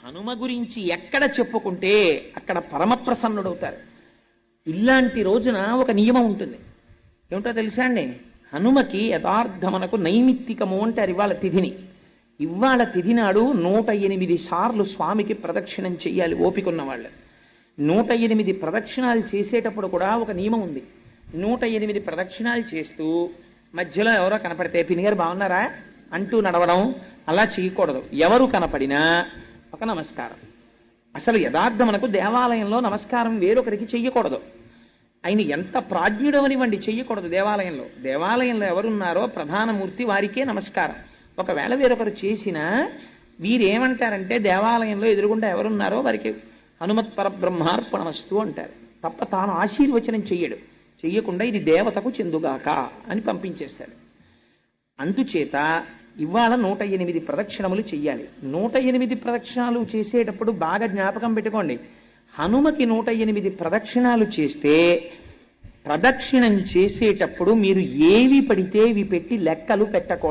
హనుమ గురించి ఎక్కడ చెప్పుకుంటే అక్కడ పరమప్రసన్నుడవుతారు. ఇలాంటి రోజున ఒక నియమం ఉంటుంది. ఏమిటో తెలుసా అండి? హనుమకి యథార్థమనకు నైమిత్తికము అంటారు ఇవాళ తిథిని. ఇవాళ తిథి నాడు 108 సార్లు స్వామికి ప్రదక్షిణం చెయ్యాలి ఓపికన్న వాళ్ళు. 108 ప్రదక్షిణాలు చేసేటప్పుడు కూడా ఒక నియమం ఉంది. 108 ప్రదక్షిణాలు చేస్తూ మధ్యలో ఎవరో కనపడితే పినిగారు బాగున్నారా అంటూ నడవడం అలా చేయకూడదు. ఎవరు కనపడినా ఒక నమస్కారం. అసలు యథార్థమనకు దేవాలయంలో నమస్కారం వేరొకరికి చెయ్యకూడదు. ఆయన ఎంత ప్రాజ్ఞుడు అనివ్వండి, చెయ్యకూడదు. దేవాలయంలో ఎవరున్నారో ప్రధానమూర్తి వారికే నమస్కారం. ఒకవేళ వేరొకరు చేసినా వీరేమంటారంటే దేవాలయంలో ఎదురుగుండా ఎవరున్నారో వారికి హనుమత్ పరబ్రహ్మార్పణమస్తు అంటారు. తప్ప తాను ఆశీర్వచనం చెయ్యకుండా ఇది దేవతకు చెందుగాక అని పంపించేస్తాడు. అందుచేత ఇవాళ 108 ప్రదక్షిణములు చెయ్యాలి. 108 ప్రదక్షిణాలు చేసేటప్పుడు బాగా జ్ఞాపకం పెట్టుకోండి. హనుమకి 108 ప్రదక్షిణాలు చేస్తే ప్రదక్షిణం చేసేటప్పుడు మీరు ఏవి పడితే ఇవి పెట్టి లెక్కలు పెట్టకూడదు.